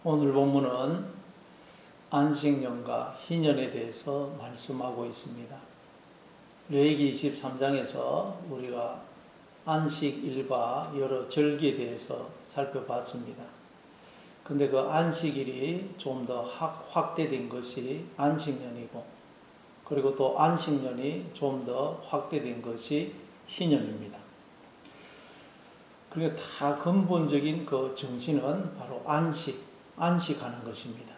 오늘 본문은 안식년과 희년에 대해서 말씀하고 있습니다. 레위기 23장에서 우리가 안식일과 여러 절기에 대해서 살펴봤습니다. 근데 그 안식일이 좀 더 확대된 것이 안식년이고, 그리고 또 안식년이 좀 더 확대된 것이 희년입니다. 그리고 다 근본적인 그 정신은 바로 안식하는 것입니다.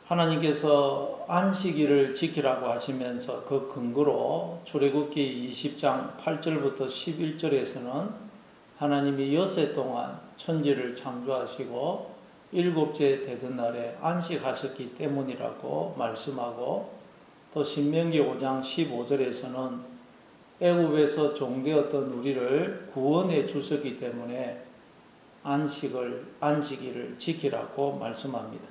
하나님께서 안식일을 지키라고 하시면서 그 근거로 출애굽기 20장 8절부터 11절에서는 하나님이 엿새 동안 천지를 창조하시고 일곱째 되던 날에 안식하셨기 때문이라고 말씀하고, 또 신명기 5장 15절에서는 애굽에서 종되었던 우리를 구원해 주셨기 때문에 안식일을 지키라고 말씀합니다.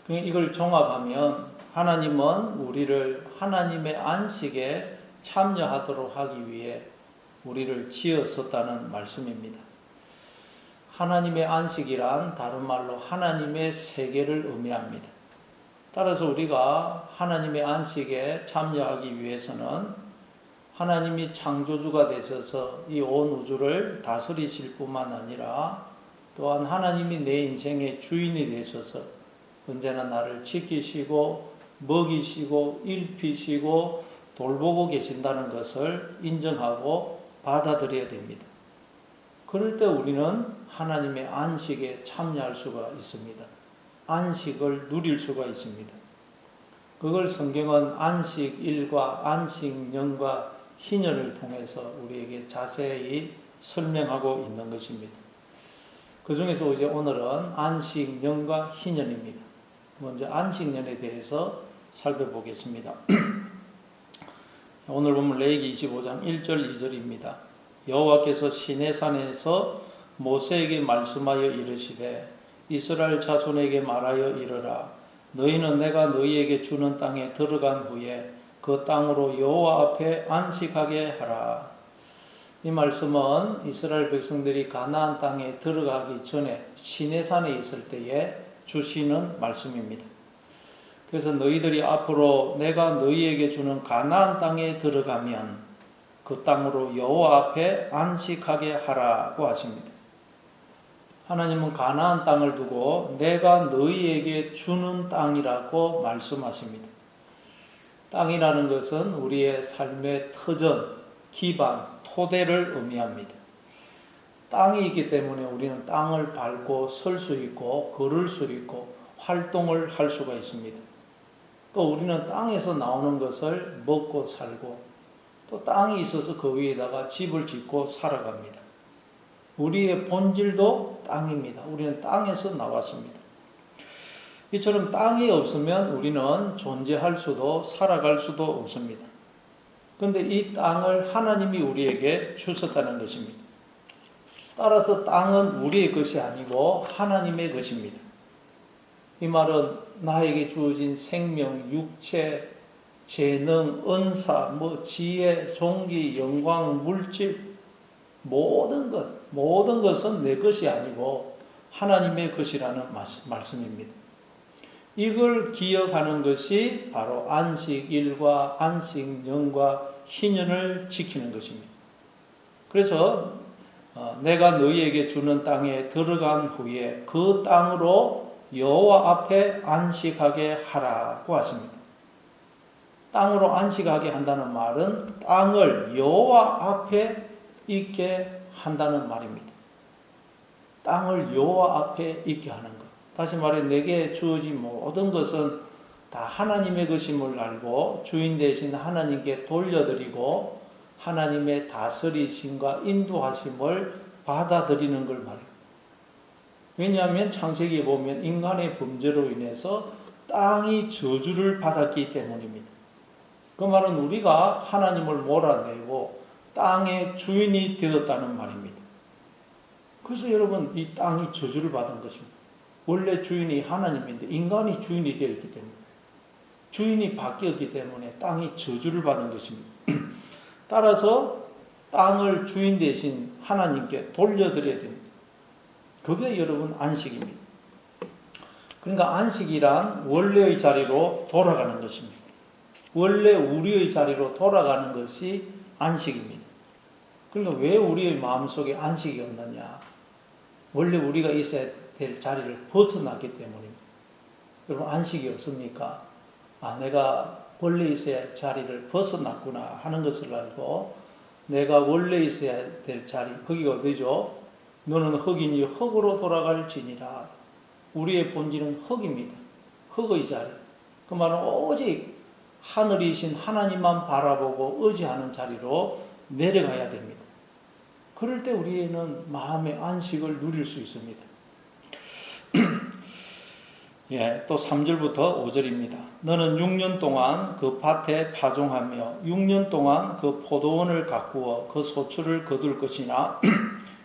이걸 종합하면 하나님은 우리를 하나님의 안식에 참여하도록 하기 위해 우리를 지었었다는 말씀입니다. 하나님의 안식이란 다른 말로 하나님의 세계를 의미합니다. 따라서 우리가 하나님의 안식에 참여하기 위해서는 하나님이 창조주가 되셔서 이 온 우주를 다스리실 뿐만 아니라 또한 하나님이 내 인생의 주인이 되셔서 언제나 나를 지키시고 먹이시고 일피시고 돌보고 계신다는 것을 인정하고 받아들여야 됩니다. 그럴 때 우리는 하나님의 안식에 참여할 수가 있습니다. 안식을 누릴 수가 있습니다. 그걸 성경은 안식일과 안식년과 희년을 통해서 우리에게 자세히 설명하고 있는 것입니다. 그 중에서 이제 오늘은 안식년과 희년입니다. 먼저 안식년에 대해서 살펴보겠습니다. 오늘 보면 레위기 25장 1절 2절입니다. 여호와께서 시내산에서 모세에게 말씀하여 이르시되 이스라엘 자손에게 말하여 이르라. 너희는 내가 너희에게 주는 땅에 들어간 후에 그 땅으로 여호와 앞에 안식하게 하라. 이 말씀은 이스라엘 백성들이 가나안 땅에 들어가기 전에 시내산에 있을 때에 주시는 말씀입니다. 그래서 너희들이 앞으로 내가 너희에게 주는 가나안 땅에 들어가면 그 땅으로 여호와 앞에 안식하게 하라고 하십니다. 하나님은 가나안 땅을 두고 내가 너희에게 주는 땅이라고 말씀하십니다. 땅이라는 것은 우리의 삶의 터전, 기반, 토대를 의미합니다. 땅이 있기 때문에 우리는 땅을 밟고 설 수 있고 걸을 수 있고 활동을 할 수가 있습니다. 또 우리는 땅에서 나오는 것을 먹고 살고 또 땅이 있어서 그 위에다가 집을 짓고 살아갑니다. 우리의 본질도 땅입니다. 우리는 땅에서 나왔습니다. 이처럼 땅이 없으면 우리는 존재할 수도 살아갈 수도 없습니다. 그런데 이 땅을 하나님이 우리에게 주셨다는 것입니다. 따라서 땅은 우리의 것이 아니고 하나님의 것입니다. 이 말은 나에게 주어진 생명, 육체, 재능, 은사, 지혜, 종기, 영광, 물질, 모든 것은 내 것이 아니고 하나님의 것이라는 말씀입니다. 이걸 기억하는 것이 바로 안식일과 안식년과 희년을 지키는 것입니다. 그래서 내가 너희에게 주는 땅에 들어간 후에 그 땅으로 여호와 앞에 안식하게 하라고 하십니다. 땅으로 안식하게 한다는 말은 땅을 여호와 앞에 있게 한다는 말입니다. 땅을 여호와 앞에 있게 하는 것. 다시 말해 내게 주어진 모든 것은 다 하나님의 것임을 알고 주인 되신 하나님께 돌려드리고 하나님의 다스리심과 인도하심을 받아들이는 걸 말해요. 왜냐하면 창세기에 보면 인간의 범죄로 인해서 땅이 저주를 받았기 때문입니다. 그 말은 우리가 하나님을 몰아내고 땅의 주인이 되었다는 말입니다. 그래서 여러분 이 땅이 저주를 받은 것입니다. 원래 주인이 하나님인데 인간이 주인이 되었기 때문에 주인이 바뀌었기 때문에 땅이 저주를 받은 것입니다. 따라서 땅을 주인 대신 하나님께 돌려드려야 됩니다. 그게 여러분 안식입니다. 그러니까 안식이란 원래의 자리로 돌아가는 것입니다. 원래 우리의 자리로 돌아가는 것이 안식입니다. 그러니까 왜 우리의 마음속에 안식이 없느냐? 원래 우리가 있어야 될 자리를 벗어나기 때문입니다. 여러분 안식이 없습니까? 내가 원래 있어야 할 자리를 벗어났구나 하는 것을 알고 내가 원래 있어야 될 자리, 거기가 어디죠? 너는 흙이니 흙으로 돌아갈지니라. 우리의 본질은 흙입니다. 흙의 자리. 그 말은 오직 하늘이신 하나님만 바라보고 의지하는 자리로 내려가야 됩니다. 그럴 때 우리는 마음의 안식을 누릴 수 있습니다. 예, 또 3절부터 5절입니다. 너는 6년 동안 그 밭에 파종하며 6년 동안 그 포도원을 가꾸어 그 소출을 거둘 것이나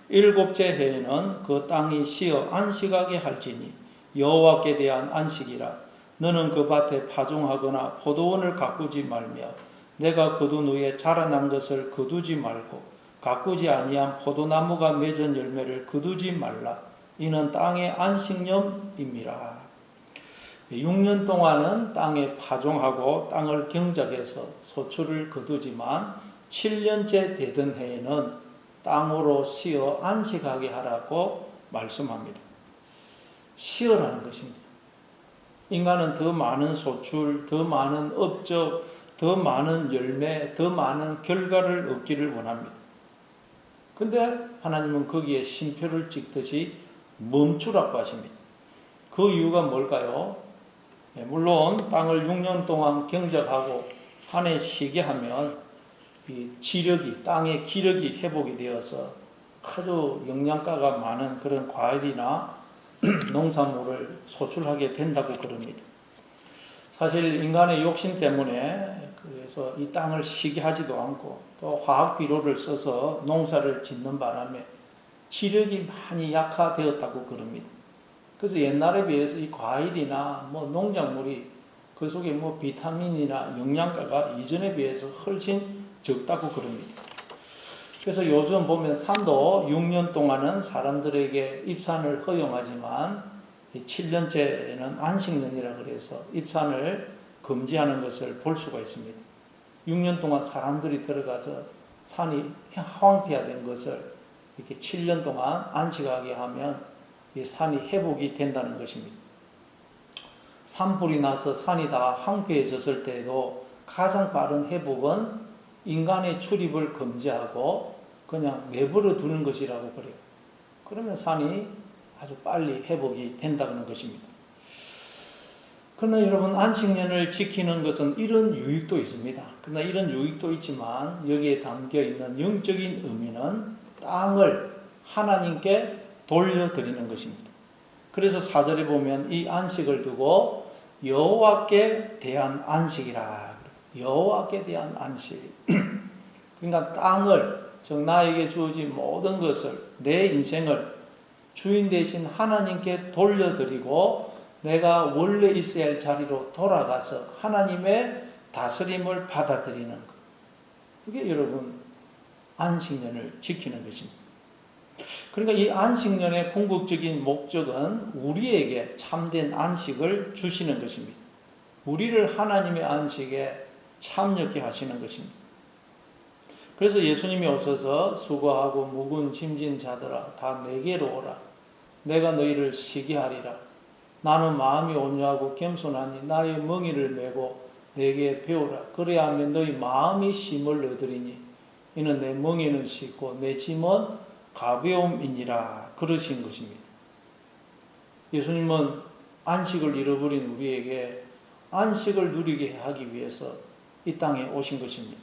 일곱째 해에는 그 땅이 쉬어 안식하게 할지니 여호와께 대한 안식이라. 너는 그 밭에 파종하거나 포도원을 가꾸지 말며 내가 거둔 후에 자라난 것을 거두지 말고 가꾸지 아니한 포도나무가 맺은 열매를 거두지 말라. 이는 땅의 안식년임이라. 6년 동안은 땅에 파종하고 땅을 경작해서 소출을 거두지만 7년째 되던 해에는 땅으로 쉬어 안식하게 하라고 말씀합니다. 쉬어라는 것입니다. 인간은 더 많은 소출, 더 많은 업적, 더 많은 열매, 더 많은 결과를 얻기를 원합니다. 근데 하나님은 거기에 쉼표를 찍듯이 멈추라고 하십니다. 그 이유가 뭘까요? 물론 땅을 6년 동안 경작하고 한 해 쉬게 하면 이 지력이, 땅의 기력이 회복이 되어서 아주 영양가가 많은 그런 과일이나 농산물을 소출하게 된다고 그럽니다. 사실 인간의 욕심 때문에 그래서 이 땅을 쉬게 하지도 않고 또 화학 비료를 써서 농사를 짓는 바람에 지력이 많이 약화되었다고 그럽니다. 그래서 옛날에 비해서 이 과일이나 농작물이 그 속에 비타민이나 영양가가 이전에 비해서 훨씬 적다고 그럽니다. 그래서 요즘 보면 산도 6년 동안은 사람들에게 입산을 허용하지만 7년째는 안식년이라 그래서 입산을 금지하는 것을 볼 수가 있습니다. 6년 동안 사람들이 들어가서 산이 황폐화된 것을 이렇게 7년 동안 안식하게 하면 이 산이 회복이 된다는 것입니다. 산불이 나서 산이 다 황폐해졌을 때에도 가장 빠른 회복은 인간의 출입을 금지하고 그냥 내버려 두는 것이라고 그래요. 그러면 산이 아주 빨리 회복이 된다는 것입니다. 그러나 여러분 안식년을 지키는 것은 이런 유익도 있습니다. 그러나 이런 유익도 있지만 여기에 담겨있는 영적인 의미는 땅을 하나님께 돌려드리는 것입니다. 그래서 4절에 보면 이 안식을 두고 여호와께 대한 안식이라. 여호와께 대한 안식. 그러니까 땅을, 즉 나에게 주어진 모든 것을, 내 인생을 주인 되신 하나님께 돌려드리고 내가 원래 있어야 할 자리로 돌아가서 하나님의 다스림을 받아들이는 것. 그게 여러분 안식년을 지키는 것입니다. 그러니까 이 안식년의 궁극적인 목적은 우리에게 참된 안식을 주시는 것입니다. 우리를 하나님의 안식에 참여케 하시는 것입니다. 그래서 예수님이 오셔서 수고하고 무거운 짐진 자들아 다 내게로 오라. 내가 너희를 쉬게 하리라. 나는 마음이 온유하고 겸손하니 나의 멍에를 메고 내게 배우라. 그래야 하면 너희 마음이 쉼을 얻으리니 이는 내 멍에는 쉽고 내 짐은 가벼움이니라. 그러신 것입니다. 예수님은 안식을 잃어버린 우리에게 안식을 누리게 하기 위해서 이 땅에 오신 것입니다.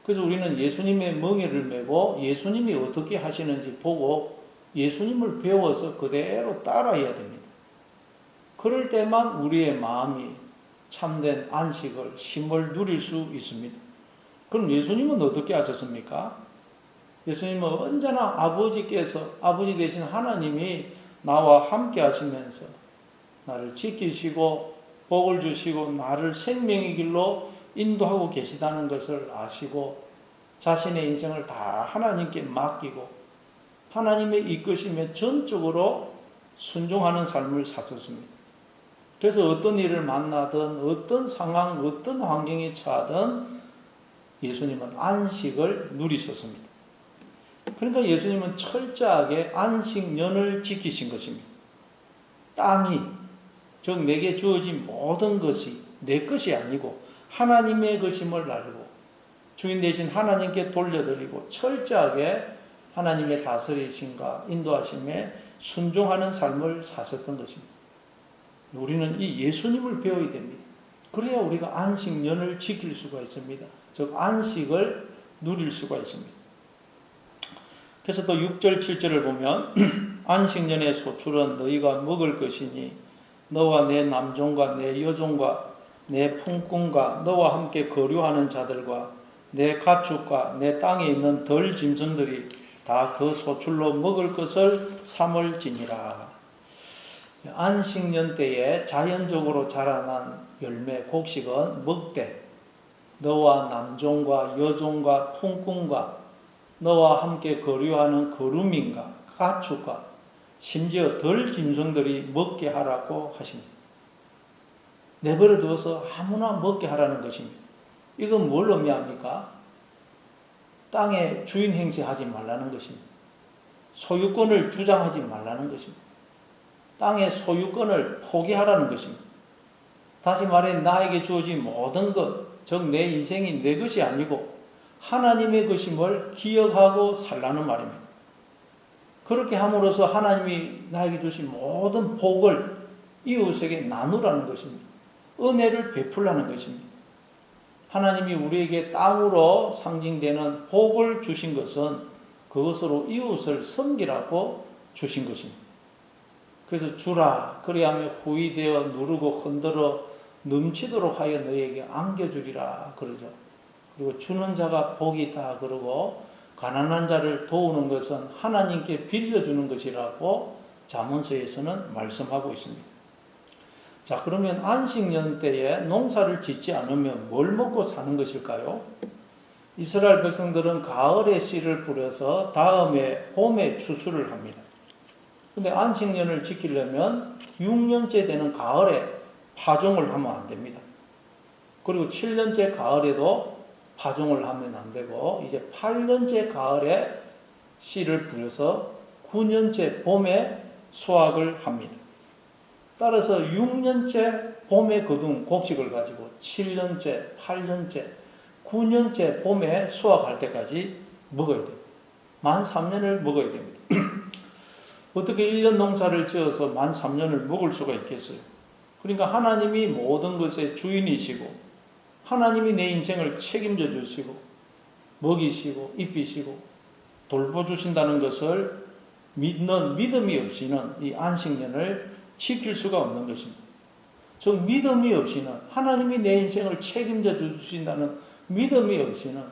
그래서 우리는 예수님의 멍에를 메고 예수님이 어떻게 하시는지 보고 예수님을 배워서 그대로 따라야 됩니다. 그럴 때만 우리의 마음이 참된 안식을, 쉼을 누릴 수 있습니다. 그럼 예수님은 어떻게 하셨습니까? 예수님은 언제나 아버지께서, 아버지 되신 하나님이 나와 함께 하시면서 나를 지키시고 복을 주시고 나를 생명의 길로 인도하고 계시다는 것을 아시고 자신의 인생을 다 하나님께 맡기고 하나님의 이끄심에 전적으로 순종하는 삶을 사셨습니다. 그래서 어떤 일을 만나든 어떤 상황, 어떤 환경에 처하든 예수님은 안식을 누리셨습니다. 그러니까 예수님은 철저하게 안식년을 지키신 것입니다. 땅이, 즉 내게 주어진 모든 것이 내 것이 아니고 하나님의 것임을 알고 주인 대신 하나님께 돌려드리고 철저하게 하나님의 다스리심과 인도하심에 순종하는 삶을 사셨던 것입니다. 우리는 이 예수님을 배워야 됩니다. 그래야 우리가 안식년을 지킬 수가 있습니다. 즉 안식을 누릴 수가 있습니다. 그래서 또 6절 7절을 보면 안식년의 소출은 너희가 먹을 것이니 너와 내 남종과 내 여종과 내 품꾼과 너와 함께 거류하는 자들과 내 가축과 내 땅에 있는 덜 짐승들이 다 그 소출로 먹을 것을 삼을지니라. 안식년 때에 자연적으로 자라난 열매, 곡식은 먹되 너와 남종과 여종과 품꾼과 너와 함께 거류하는 거루민과 가축과 심지어 덜 짐승들이 먹게 하라고 하십니다. 내버려 두어서 아무나 먹게 하라는 것입니다. 이건 뭘 의미합니까? 땅에 주인 행세하지 말라는 것입니다. 소유권을 주장하지 말라는 것입니다. 땅의 소유권을 포기하라는 것입니다. 다시 말해 나에게 주어진 모든 것, 즉 내 인생이 내 것이 아니고 하나님의 것임을 기억하고 살라는 말입니다. 그렇게 함으로써 하나님이 나에게 주신 모든 복을 이웃에게 나누라는 것입니다. 은혜를 베풀라는 것입니다. 하나님이 우리에게 땅으로 상징되는 복을 주신 것은 그것으로 이웃을 섬기라고 주신 것입니다. 그래서 주라, 그리하면 후이되어 누르고 흔들어 넘치도록 하여 너희에게 안겨주리라 그러죠. 그리고 주는 자가 복이 있다 그러고 가난한 자를 도우는 것은 하나님께 빌려주는 것이라고 잠언서에서는 말씀하고 있습니다. 자, 그러면 안식년 때에 농사를 짓지 않으면 뭘 먹고 사는 것일까요? 이스라엘 백성들은 가을에 씨를 뿌려서 다음에 봄에 추수를 합니다. 근데 안식년을 지키려면 6년째 되는 가을에 파종을 하면 안 됩니다. 그리고 7년째 가을에도 파종을 하면 안 되고 이제 8년째 가을에 씨를 뿌려서 9년째 봄에 수확을 합니다. 따라서 6년째 봄에 거둔 곡식을 가지고 7년째, 8년째, 9년째 봄에 수확할 때까지 먹어야 돼요. 만 3년을 먹어야 됩니다. 어떻게 1년 농사를 지어서 만 3년을 먹을 수가 있겠어요? 그러니까 하나님이 모든 것의 주인이시고 하나님이 내 인생을 책임져 주시고 먹이시고 입히시고 돌보주신다는 것을 믿는 믿음이 없이는 이 안식년을 지킬 수가 없는 것입니다. 즉 믿음이 없이는 하나님이 내 인생을 책임져 주신다는 믿음이 없이는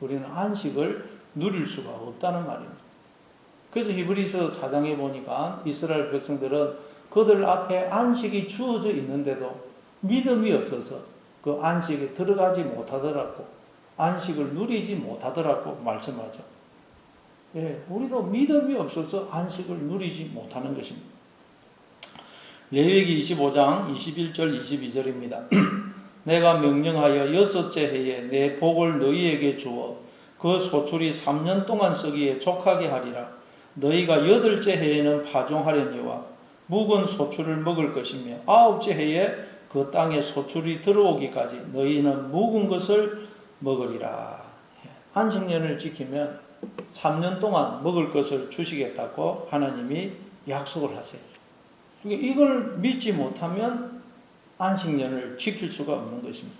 우리는 안식을 누릴 수가 없다는 말입니다. 그래서 히브리서 4장에 보니까 이스라엘 백성들은 그들 앞에 안식이 주어져 있는데도 믿음이 없어서 그 안식에 들어가지 못하더라고 안식을 누리지 못하더라고 말씀하죠. 예, 우리도 믿음이 없어서 안식을 누리지 못하는 것입니다. 레위기 25장 21절 22절입니다. 내가 명령하여 6째 해에 내 복을 너희에게 주어 그 소출이 3년 동안 썩이에 족하게 하리라. 너희가 8째 해에는 파종하려니와 묵은 소출을 먹을 것이며 9째 해에 그 땅에 소출이 들어오기까지 너희는 묵은 것을 먹으리라. 안식년을 지키면 3년 동안 먹을 것을 주시겠다고 하나님이 약속을 하세요. 이걸 믿지 못하면 안식년을 지킬 수가 없는 것입니다.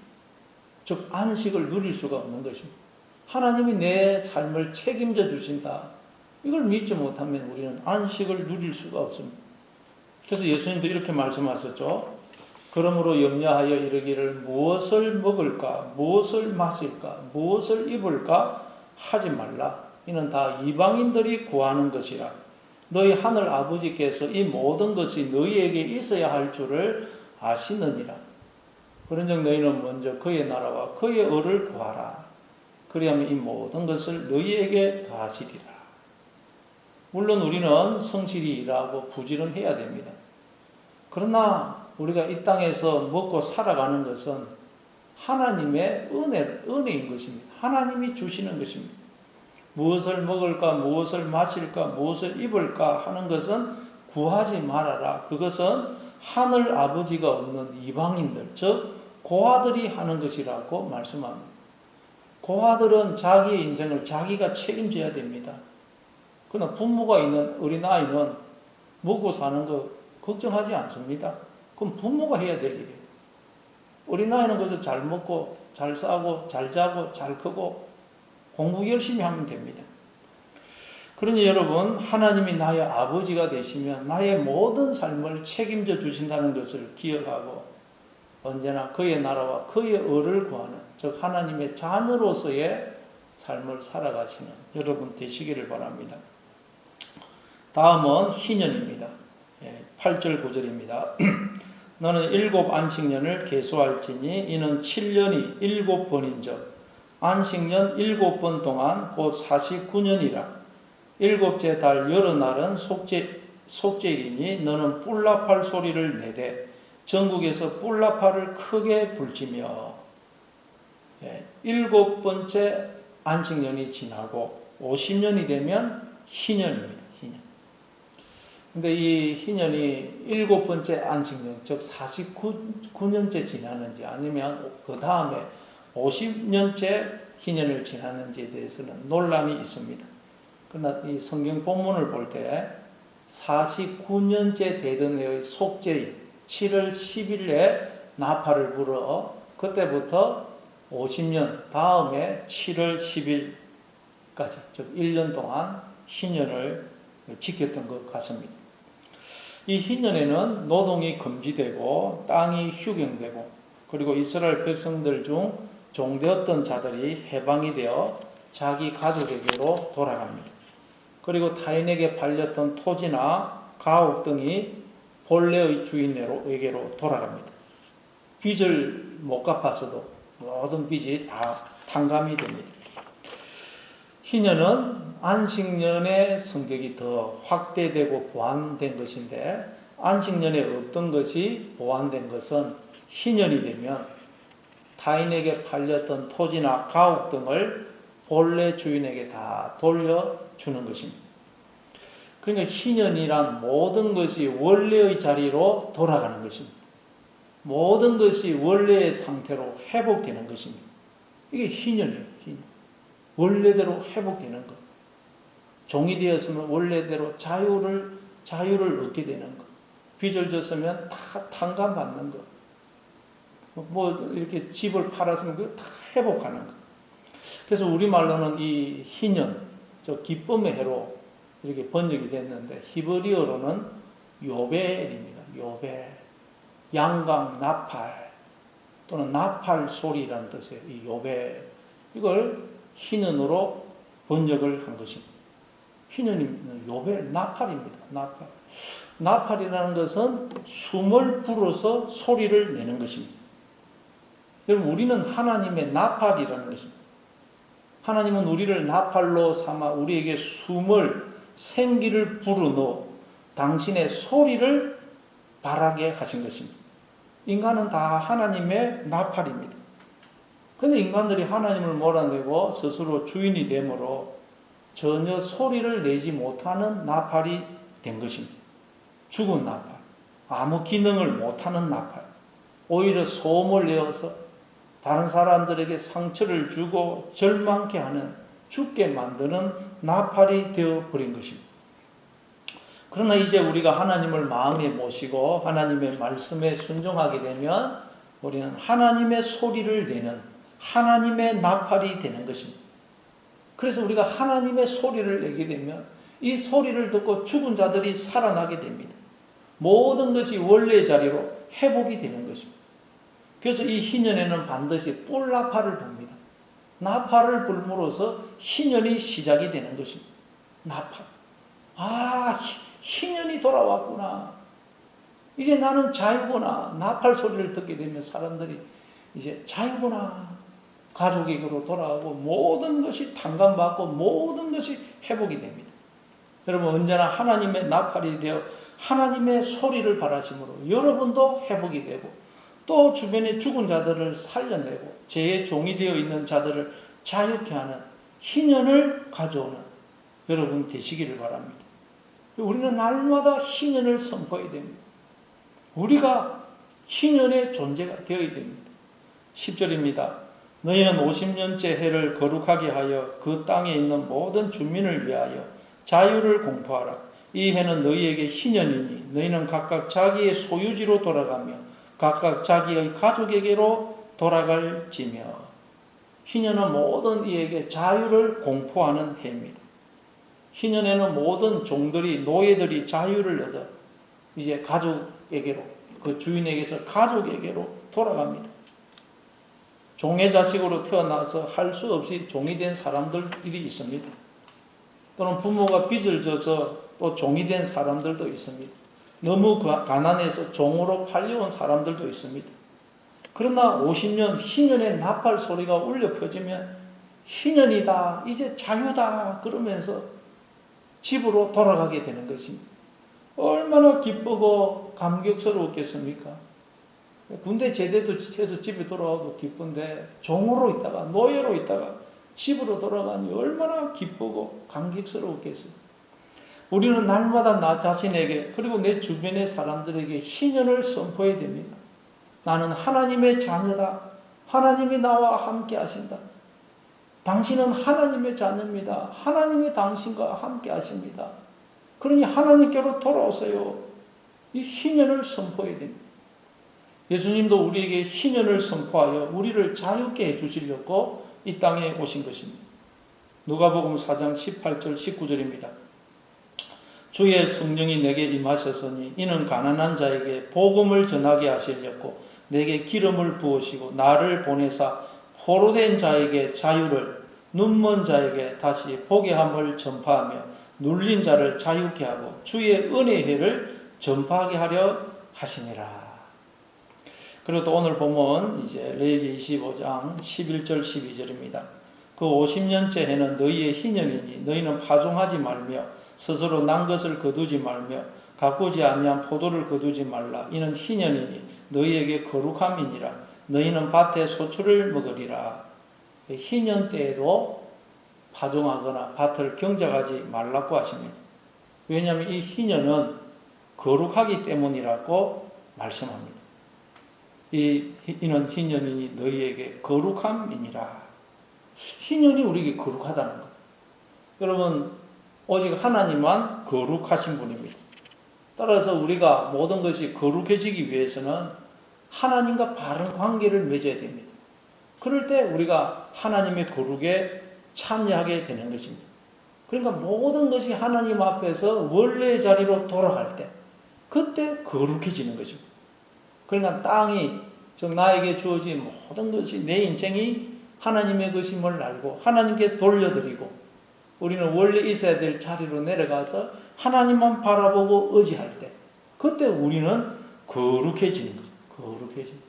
즉 안식을 누릴 수가 없는 것입니다. 하나님이 내 삶을 책임져 주신다. 이걸 믿지 못하면 우리는 안식을 누릴 수가 없습니다. 그래서 예수님도 이렇게 말씀하셨죠. 그러므로 염려하여 이르기를 무엇을 먹을까, 무엇을 마실까, 무엇을 입을까 하지 말라. 이는 다 이방인들이 구하는 것이라. 너희 하늘 아버지께서 이 모든 것이 너희에게 있어야 할 줄을 아시느니라. 그런즉 너희는 먼저 그의 나라와 그의 의를 구하라. 그리하면 이 모든 것을 너희에게 더하시리라. 물론 우리는 성실히 일하고 부지런해야 됩니다. 그러나 우리가 이 땅에서 먹고 살아가는 것은 하나님의 은혜인 것입니다. 하나님이 주시는 것입니다. 무엇을 먹을까, 무엇을 마실까, 무엇을 입을까 하는 것은 구하지 말아라. 그것은 하늘 아버지가 없는 이방인들, 즉 고아들이 하는 것이라고 말씀합니다. 고아들은 자기의 인생을 자기가 책임져야 됩니다. 그러나 부모가 있는 어린아이는 먹고 사는 거 걱정하지 않습니다. 그럼 부모가 해야 될 일이에요. 어린아이는 그저 잘 먹고 잘 싸고 잘 자고 잘 크고 공부 열심히 하면 됩니다. 그러니 여러분, 하나님이 나의 아버지가 되시면 나의 모든 삶을 책임져 주신다는 것을 기억하고 언제나 그의 나라와 그의 의를 구하는, 즉 하나님의 자녀로서의 삶을 살아가시는 여러분 되시기를 바랍니다. 다음은 희년입니다. 8절 9절입니다. 너는 7 안식년을 계수할지니 이는 7년이 7번인즉 안식년 7번 동안 곧 49년이라. 7째 달 여러 날은 속죄일이니 너는 뿔나팔 소리를 내되 전국에서 뿔나팔을 크게 불지며. 7번째 안식년이 지나고 50년이 되면 희년입니다. 희년. 근데 이 희년이 7번째 안식년, 즉 49년째 지나는지 아니면 그 다음에 50년째 희년을 지나는지에 대해서는 논란이 있습니다. 그러나 이 성경 본문을 볼 때 49년째 되던 해의 속죄일 7월 10일에 나팔을 불어 그때부터 50년 다음에 7월 10일까지, 즉 1년 동안 희년을 지켰던 것 같습니다. 이 희년에는 노동이 금지되고 땅이 휴경되고 그리고 이스라엘 백성들 중 종되었던 자들이 해방이 되어 자기 가족에게로 돌아갑니다. 그리고 타인에게 팔렸던 토지나 가옥 등이 본래의 주인에게로 돌아갑니다. 빚을 못 갚았어도 모든 빚이 다 탕감이 됩니다. 희년은 안식년의 성격이 더 확대되고 보완된 것인데 안식년에 없던 것이 보완된 것은 희년이 되면 타인에게 팔렸던 토지나 가옥 등을 본래 주인에게 다 돌려주는 것입니다. 그러니까 희년이란 모든 것이 원래의 자리로 돌아가는 것입니다. 모든 것이 원래의 상태로 회복되는 것입니다. 이게 희년이에요. 희년. 원래대로 회복되는 것. 종이 되었으면 원래대로 자유를 얻게 되는 것. 빚을 졌으면 다 탕감받는 것. 뭐 이렇게 집을 팔았으면 그거 다 회복하는 것. 그래서 우리말로는 이 희년, 저 기쁨의 해로 이렇게 번역이 됐는데 히브리어로는 요벨입니다. 요벨. 양강 나팔 또는 나팔 소리라는 뜻이에요. 이 요벨. 이걸 희년으로 번역을 한 것입니다. 희년이 요벨, 나팔입니다. 나팔. 나팔이라는 것은 숨을 불어서 소리를 내는 것입니다. 여러분, 우리는 하나님의 나팔이라는 것입니다. 하나님은 우리를 나팔로 삼아 우리에게 숨을, 생기를 불어넣어 당신의 소리를 발하게 하신 것입니다. 인간은 다 하나님의 나팔입니다. 그런데 인간들이 하나님을 몰아내고 스스로 주인이 되므로 전혀 소리를 내지 못하는 나팔이 된 것입니다. 죽은 나팔, 아무 기능을 못하는 나팔, 오히려 소음을 내어서 다른 사람들에게 상처를 주고 절망케 하는, 죽게 만드는 나팔이 되어버린 것입니다. 그러나 이제 우리가 하나님을 마음에 모시고 하나님의 말씀에 순종하게 되면 우리는 하나님의 소리를 내는 하나님의 나팔이 되는 것입니다. 그래서 우리가 하나님의 소리를 내게 되면 이 소리를 듣고 죽은 자들이 살아나게 됩니다. 모든 것이 원래의 자리로 회복이 되는 것입니다. 그래서 이 희년에는 반드시 뿔나팔을 붑니다. 나팔을 불므로써 희년이 시작이 되는 것입니다. 나팔. 아, 희년이 돌아왔구나. 이제 나는 자유구나. 나팔 소리를 듣게 되면 사람들이 이제 자유구나. 가족에게로 돌아가고 모든 것이 탕감받고 모든 것이 회복이 됩니다. 여러분, 언제나 하나님의 나팔이 되어 하나님의 소리를 바라심으로 여러분도 회복이 되고 또 주변의 죽은 자들을 살려내고 죄의 종이 되어 있는 자들을 자유케 하는 희년을 가져오는 여러분 되시기를 바랍니다. 우리는 날마다 희년을 선포해야 됩니다. 우리가 희년의 존재가 되어야 됩니다. 10절입니다. 너희는 50년째 해를 거룩하게 하여 그 땅에 있는 모든 주민을 위하여 자유를 공포하라. 이 해는 너희에게 희년이니 너희는 각각 자기의 소유지로 돌아가며 각각 자기의 가족에게로 돌아갈지며. 희년은 모든 이에게 자유를 공포하는 해입니다. 희년에는 모든 종들이 노예들이 자유를 얻어 이제 가족에게로 그 주인에게서 가족에게로 돌아갑니다. 종의 자식으로 태어나서 할 수 없이 종이 된 사람들이 있습니다. 또는 부모가 빚을 져서 또 종이 된 사람들도 있습니다. 너무 가난해서 종으로 팔려온 사람들도 있습니다. 그러나 50년 희년의 나팔 소리가 울려 퍼지면 희년이다, 이제 자유다 그러면서 집으로 돌아가게 되는 것입니다. 얼마나 기쁘고 감격스러웠겠습니까? 군대 제대도 해서 집에 돌아와도 기쁜데 종으로 있다가 노예로 있다가 집으로 돌아가니 얼마나 기쁘고 감격스러웠겠어요. 우리는 날마다 나 자신에게 그리고 내 주변의 사람들에게 희년을 선포해야 됩니다. 나는 하나님의 자녀다. 하나님이 나와 함께 하신다. 당신은 하나님의 자녀입니다. 하나님이 당신과 함께 하십니다. 그러니 하나님께로 돌아오세요. 이 희년을 선포해야 됩니다. 예수님도 우리에게 희년을 선포하여 우리를 자유케 해주시려고 이 땅에 오신 것입니다. 누가복음 4장 18절 19절입니다. 주의 성령이 내게 임하셨으니 이는 가난한 자에게 복음을 전하게 하시려고 내게 기름을 부으시고 나를 보내사 포로된 자에게 자유를, 눈먼 자에게 다시 보게 함을 전파하며 눌린 자를 자유케 하고 주의 은혜의 해를 전파하게 하려 하시니라. 그리고 또 오늘 보면 이제 레위기 25장 11절 12절입니다. 그 50년째 해는 너희의 희년이니 너희는 파종하지 말며 스스로 난 것을 거두지 말며 가꾸지 아니한 포도를 거두지 말라. 이는 희년이니 너희에게 거룩함이니라. 너희는 밭의 소출을 먹으리라. 희년 때에도 파종하거나 밭을 경작하지 말라고 하십니다. 왜냐하면 이 희년은 거룩하기 때문이라고 말씀합니다. 이는 희년이니 너희에게 거룩함이니라. 희년이 우리에게 거룩하다는 것. 여러분, 오직 하나님만 거룩하신 분입니다. 따라서 우리가 모든 것이 거룩해지기 위해서는 하나님과 바른 관계를 맺어야 됩니다. 그럴 때 우리가 하나님의 거룩에 참여하게 되는 것입니다. 그러니까 모든 것이 하나님 앞에서 원래의 자리로 돌아갈 때 그때 거룩해지는 것입니다. 그러니까 땅이 즉 나에게 주어진 모든 것이 내 인생이 하나님의 것임을 알고 하나님께 돌려드리고 우리는 원래 있어야 될 자리로 내려가서 하나님만 바라보고 의지할 때 그때 우리는 거룩해지는 거죠. 거룩해지는.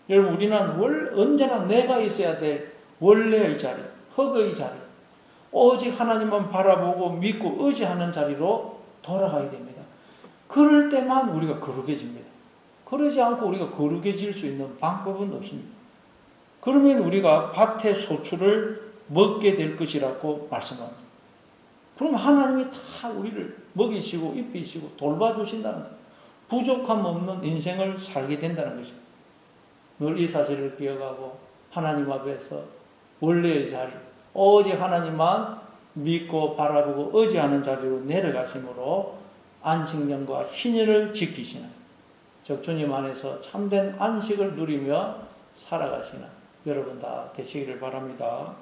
여러분 우리는 언제나 내가 있어야 될 원래의 자리, 흙의 자리, 오직 하나님만 바라보고 믿고 의지하는 자리로 돌아가야 됩니다. 그럴 때만 우리가 거룩해집니다. 그러지 않고 우리가 거룩해질 수 있는 방법은 없습니다. 그러면 우리가 밭의 소출을 먹게 될 것이라고 말씀합니다. 그럼 하나님이 다 우리를 먹이시고 입히시고 돌봐주신다는 거예요. 부족함 없는 인생을 살게 된다는 것입니다. 늘 이 사실을 기억하고 하나님 앞에서 원래의 자리, 오직 하나님만 믿고 바라보고 의지하는 자리로 내려가심으로 안식년과 희년을 지키시는 즉 주님 안에서 참된 안식을 누리며 살아가시는 여러분 다 되시기를 바랍니다.